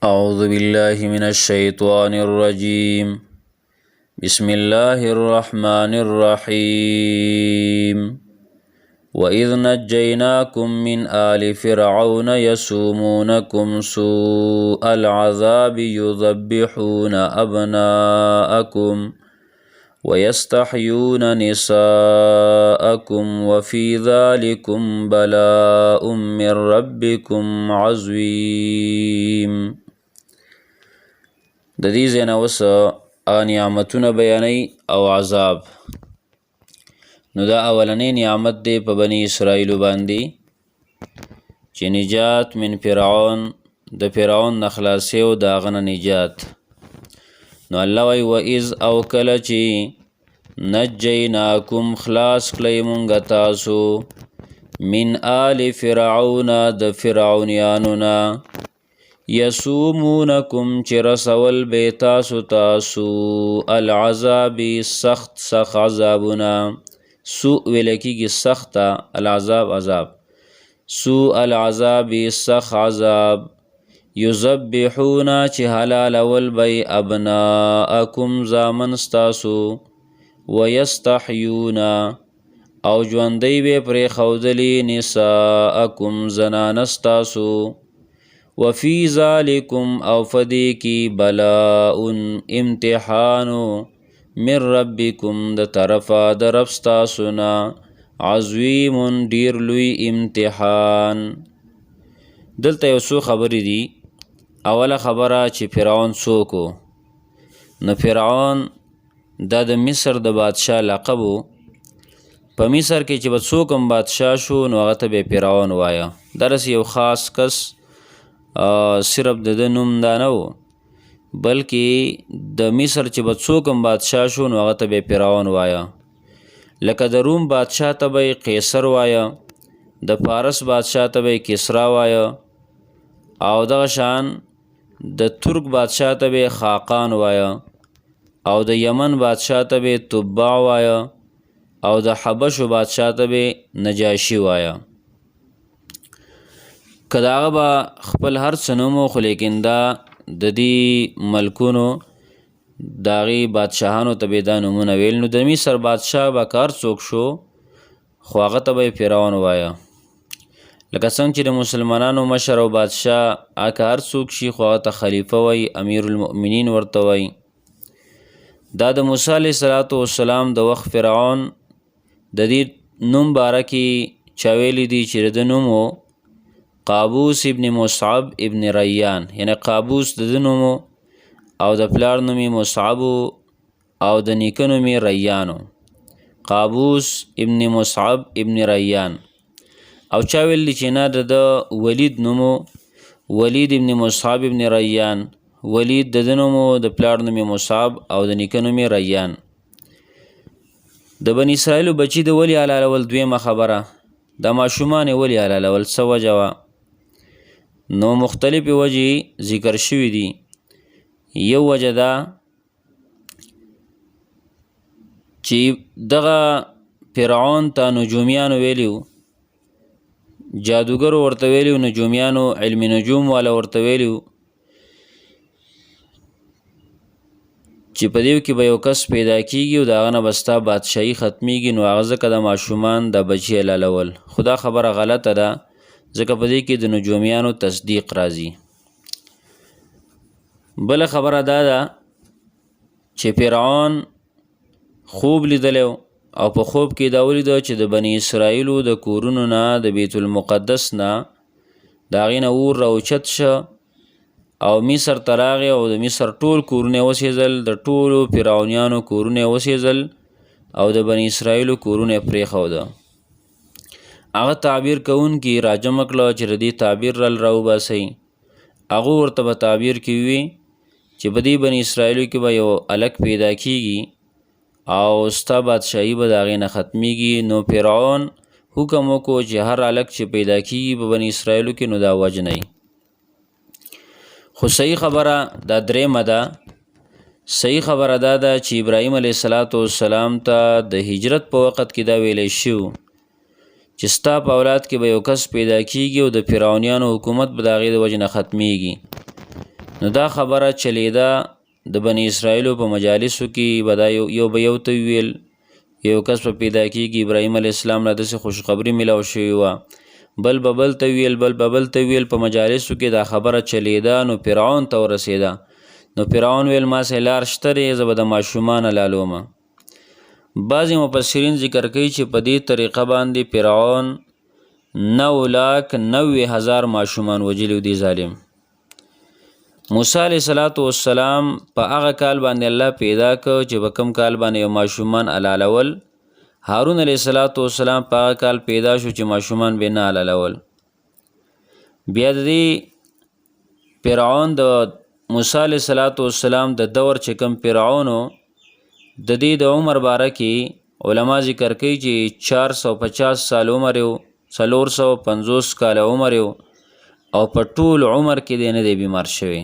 أعوذ بالله من الشيطان الرجيم. بسم الله الرحمن الرحيم. وإذ نجيناكم من آل فرعون يسومونكم سوء العذاب يذبحون أبناءكم ويستحيون نساءكم وفي ذلكم بلاء من ربكم عظيم. د دې ځای نه اوس نعمتونه بیانوي او عذاب. نو دا اولنی نعمت دی په بني اسرائیلو باندې چې نجات من فرعون، د فرعون نه خلاصي او د هغه نه نجات. نو الله وایي وإذ او کله چې نجیناکم خلاص کړی مونږ تاسو من آل فرعون د فرعونیانو نه یسومونکم چې رسول به تاسو العذاب سخت عذابونه. سوء ویل کېږي سخته، العذاب عذاب، سوء العذاب سخت عذاب. یذبحون چې حلالول به ابناءکم زامن ستاسو ویستحیون او ژوندی به پرېښودلي نساءکم زنانه ستاسو وفي ذلكم او فدی کی بلاء امتحانو من ربکم د طرفا د رب ستاسونا عظیم ډیر لوی امتحان. دلته یو څو خبرې دي. اوله خبره چې فرعون څوک و. نو فرعون دا د مصر د بادشاه لقب و. په مصر کې چې به څوک هم بادشاه شو نو هغه ته به فرعون وایه. درس یو خاص کس صرف د نوم دا نه و، بلکې د مصر چې به څوک هم بادشاه شو نو هغه ته به فرعون وایه. لکه د روم بادشاه ته به قیصر وایه، د فارس بادشاه ته به کسرا وایه، او دغه شان د ترک بادشاه ته به خاقان وایه، او د یمن بادشاه ته به تبع وایه، او د حبشو بادشاه ته به نجاشي وایه. که د هغه به خپل هر څه نوم و، خو لیکن دا د دې ملکونو د هغې بادشاهانو ته به دا نومونه ویل. نو د مصر بادشاه به که هر څوک شو خو هغه ته به یې فرعون وایه. لکه څنګه چې د مسلمانانو مشر او بادشاه که هر څوک شي خو هغه ته خلیفه وایي، امیر المؤمنین ورته وایي. دا د موسی علیه السلام د وخت فرعون د دې نوم باره کې چا ویلي دي چې د نوم و قابوس ابن مصعب ابن ریان، یعنی قابوس د ده نوم او د پلار نوم یې مصعب او د نیکه نوم یې ریان. قابوس ابن مصعب ابن ریان. او چا ویلي چې نه د ده ولید نوم ولید ابن مصعب ابن ریان. ولید د ده نوم د پلار نوم یې مصعب او د نیکه نوم یې ریان. د بني اسرائیلو بچي د ولې حلالول دویمه خبره، د ماشومان یې ولې حلالول څه وجه وه؟ نو مختلفې وجې ذکر شوي دي. یو وجه دا چې دغه فرعون ته نجومیانو ویلي وو، جادوګرو ورته ویلي وو، نجومیانو علم نجوم والا ورته ویلي وو چې په دیو کې به یو کس پیدا کیږي او د هغه نه به ستا بادشاهي ختمیږي. نو هغه ځکه د ماشومان د بچي حلالول. خو دا خبره غلطه ده، ځکه په دې کې د نجومیانو تصدیق راځي. بله خبره دا ده چې فرعون خوب لیدلی او په خوب کې دا ولیده چې د بني اسرائیلو د کورونو نه د بیت المقدس نه د هغې نه اور راوچت شه او مصر ته راغی او د مصر ټول کورونه وسېځل، د ټولو فرعونیانو کورونه وسېځل او د بني اسرائیلو کورونه یې پرېښوده. هغه تعبیر کوونکي راجمع کړه چې د دې تعبیر راوباسئ. هغو ورته به تعبیر کې وي چې په دې بني اسرائیلو کې به یو هلک پیدا کیږي او ستا بادشاهي به د هغې نه ختمیږي. نو فرعون حکم وکړو چې هر هلک چې پیدا کیږي په بني اسرائیلو کې نو دا وجنئ. خو صحیح خبره دا درېمه ده. صحیح خبره دا ده چې ابراهیم علیه السلام ته د هجرت په وخت کې دا ویلی شو چې ستا په اولاد کې به یو کس پیدا کیږي او د فرعونیانو حکومت به د هغې د وجې نه ختمیږي. نو دا خبره چلیده د بنی اسرائیلو په مجالسو کې به دا یو به یو ته ویل، یو کس په پیدا کېږي ابراهیم علیه السلام له داسې خوشخبري میلاو شوې وه، بل به بل ته ویل، بل به بل ته ویل، په مجالسو کې دا خبره چلیده. نو فرعون ته ورسېده. نو فرعون ویل ما سې لار شته دی، زه به د ماشومانه لالومه. بعضې مفسرین ذکر کوي چې په دې طریقه باندې فرعون 9,90,000 ماشومان وجلي دي ظالم. موسی علیه السلام په هغه کال باندې الله پیدا کړ چې په کوم کال باندې یو ماشومان علالول. هارون علیه السلام په هغه کال پیدا شو چې ماشومان به نه علالول. بیا د دې فرعون د موسی علیه السلام د دور چې کوم فرعونو د دې د عمر باره کې علما ذکر کوي چې 450 سال عمر یو، 450 کال عمر یو، او په ټول عمر کې دی نه دی بیمار شوی.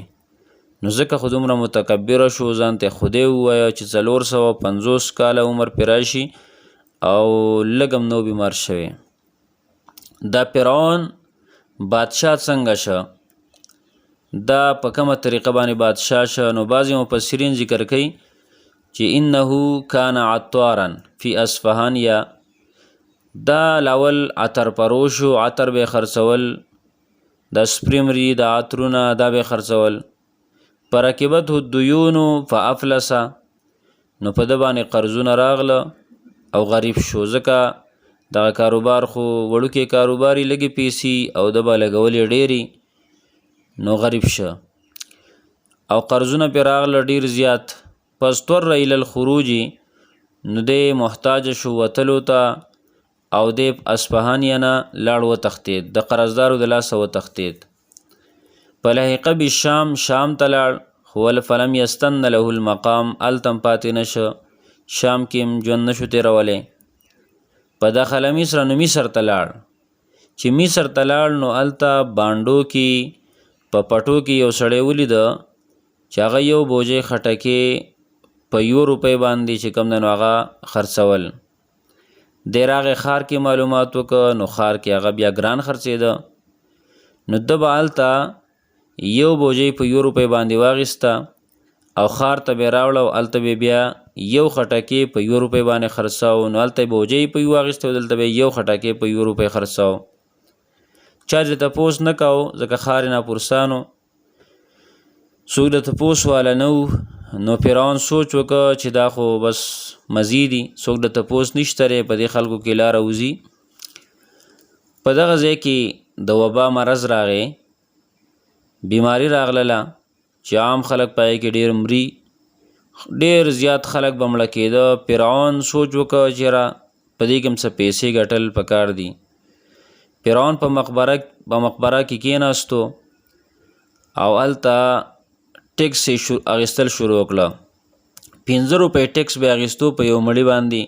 نو ځکه خو دومره متکبره شو، ځان ته خدای ووایه چې 450 کاله عمر پرې راشي او لږ هم نو بیمار شوی. دا فرعون بادشاه څنګه شه، دا په کومه طریقه باندې بادشاه شه؟ نو بعضې مفسرین ذکر کوي چې انه کان عطارا فی اصفهان، دا لاول عطر پروشو، عطر به خرڅول، د سپریمري د عطرونه دا به خرڅول. فرکبته الدیون فافلس، نو په ده باندې قرضونه راغله او غریب شو، ځکه دغه کاروبار خو وړوکی کاروباري لږې پیسې او ده به لګولې ډېرې، نو غریب شه او قرضونه پرې راغله ډېر زیات. فاضطر الی الخروج، نو دی محتاج شو وتلو ته، او دی اصفهان نه لاړ وتښتېد، د قرضدارو د لاسه وتښتېد. فلحق بالشام، شام ته لاړ، خو فلم یستن له المقام، هلته هم پاتې نشه، شام کې هم ژوند نشو تېرولی. فدخل مصر، نو مصر ته لاړ. چې مصر ته لاړ نو هلته بانډو کې په پټو کې یو سړی ولیده چې هغه یو بوجۍ خټکې په 1 روپۍ باندې چې کوم دی نو هغه خرڅول. دی راغی ښار کې معلومات وکړه، نو ښار کې هغه بیا ګران خرڅېده. نو ده به هلته یو بوجۍ په 1 روپۍ باندې واخیسته او ښار ته به یې راوړه او هلته به بیا یو خټکې په 1 روپۍ باندې خرڅاو. نو هلته یې بوجۍ په یو واخیسته او دلته به یو خټکې په 1 روپۍ خرڅاو. چا دې تپوس نه کوو، ځکه ښار یې ناپرسانو، څوک د تپوس والا نه وو. نو فرعون سوچ وکړه چې دا خو بس مزي دي، څوک د تپوس نشته دی، په دې خلکو کې لاره وځي. په دغه ځای کې د وبا مرض راغی، بیماری راغله چې عام خلک پای کې ډېر مري، ډېر زیات خلک به مړه کېده. فرعون سوچ وکړه چې را په دې کې هم څه پیسې ګټل پکار دي. فرعون په مقبره کې کېناستو او هلته ټیکس اخیستل شروع کړه. 15 روپۍ ټیکس به اخیستو په یو مړي باندې،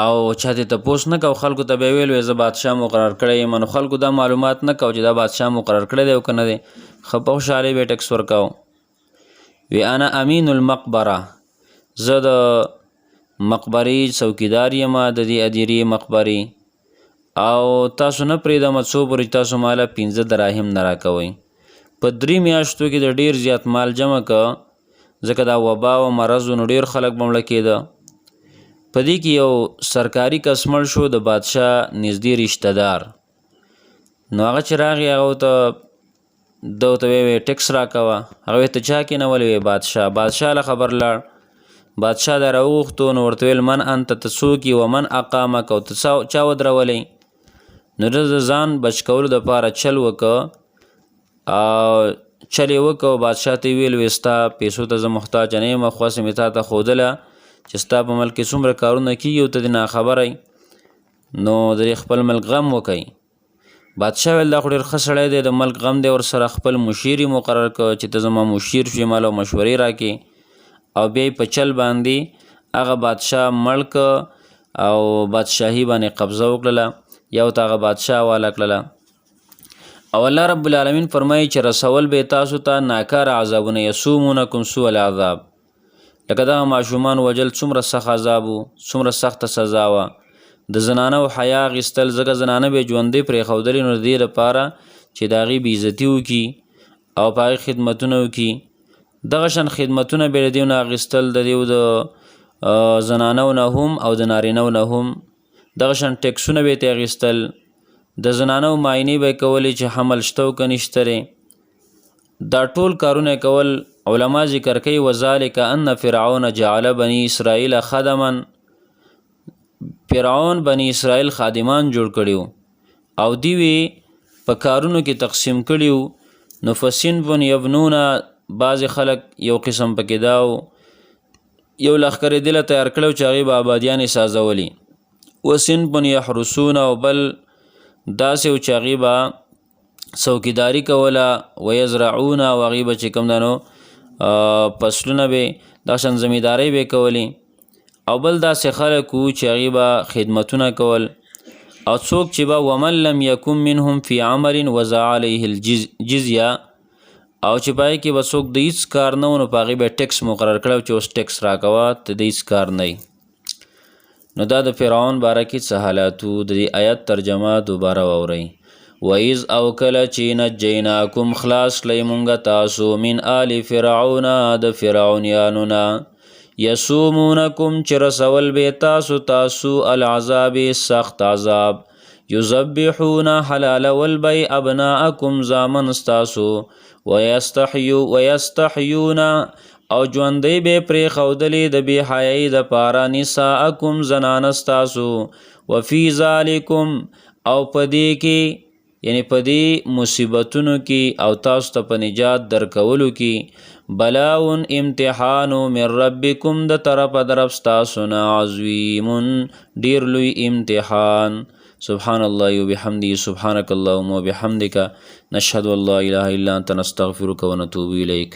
او چا ته تپوس نه کو، خلکو ته به ویل زه بادشاه مقرر کړی یم. نو خلکو دا معلومات نه کو چې دا بادشاه مقرر کړی دی او که نه دی، ښه په خوشحالۍ به یې ټکس ورکاو. وی انا امین المقبره، زه د مقبرې څوکیدار یم، د دې ادیرې مقبرې، او تاسو نه پرېږدم څو پورې تاسو ماله 15 دراهم نه راکوئ. په 3 میاشتو کې د ډېر زیات مال جمع که، ځکه دا وبا او مرض نو ډېر خلک به مړه کېده. په دې کې یو سرکاري کس مړ شو، د بادشاه نږدې رشته دار. نو هغه چې راغی هغه ده ورته ویې ټیکس راکوه. هغه ویې ته چا کېنولی؟ وی بادشاه له خبر لاړ. بادشاه دا راوغوښتو، نو ورته ویل من انت، ته څوک یې؟ ومن اقامک، او ته چا ودرولی؟ نو ده د ځان بچ کولو دپاره چل وکړه، او چل یې وکړه. بادشاه ته یې ویل وی ستا پیسو ته زه محتاج نه یم، خوښه مې تا ته ښودله چې ستا په ملک کې څومره کارونه کېږي او ته دې ناخبره یې، نو د خپل ملک غم وکئ. بادشاه ویل دا خو ډېر ښه سړی دی، د ملک غم دی ورسره. خپل مشیر یې مقرر کړ چې ته زما مشیر شوې، ماله مشورې راکې. او بیا په چل باندې هغه بادشاه مړ که او بادشاهي باندې قبضه وکړله، یا ورته هغه بادشاه حواله کړله. او الله رب العالمین فرمایي چې رسول به تاسو ته ناکاره عذابونه، یسومونکم سوء العذاب. لکه دغه ماشومان وجل څومره سخت عذاب و، څومره سخته سزا وه. د زنانه و حیا اخیستل، ځکه زنانه به ژوندۍ پرېښودلې، نو د دې لپاره چې د هغې بې عزتي وکړي او په هغې خدمتونه وکړي. دغه شان خدمتونه به د دیو نه اخیستل د دیو د زنانو نه هم او د نارینهو نه هم. دغه شان ټیکسونه به یې ترې اخیستل. د زنانو معاینې به یې کولې چې حمل شته او که نشته. دا ټول کارونه کول علما ذکر کوي. وذلک ان فرعون جعل بني اسرائیل خدما، فرعون بني اسرائیل خادمان جوړ کړیو او دیوی په کارونو کې تقسیم کړیو. نو فصنف یبنون، بعض خلک یو قسم پکې داو یو لښکر دله تیار کړو چې هغې به آبادیانې سازولي. وصنف یحرسون، او بل داسې و چې هغې به څوکیداري کوله. ویزرعون، او هغې به چې کوم دنو فصلونه به دغه شان زمیندارۍ به یې کولې. او بل داسې خلک وو چې هغې به خدمتونه کول. او څوک چې به ومن لم یکن منهم فی عمل وضع علیه الجزیه، او چې په هغې کې به څوک د هېڅ کار نه و نو په هغې به ټیکس مقرر کړی چې اوس ټیکس راکوه، ته د هېڅ کار نه. نو دا د فرعون باره کې څه حالات وو. د دې آیت ترجمه دوباره واورئ. وَإِذْ او کله چې نجیناکم خلاص کړئ مونږ تاسو من آل فرعون د فرعونیانو نه، یسومونکم چې رسول به تاسو العذاب سخت عذاب، یذبحون حلالول به ابناءکم زامن ستاسو، ویستحیون او ژوندی به پرېښودلې د بې حیایۍ دپاره نساءکم زنانه ستاسو. وفي ذلکم او په دې کې یعنی په دې مصیبتونو کې او تاسو ته په نجات درکولو کې بلاون امتحان من ربکم د طرفه د رب ستاسو نه عظیم ډیر لوی امتحان. سبحان الله وبحمده سبحانك اللهم وبحمدك نشهد ان لا اله الا انت نستغفرك ونتوب اليك.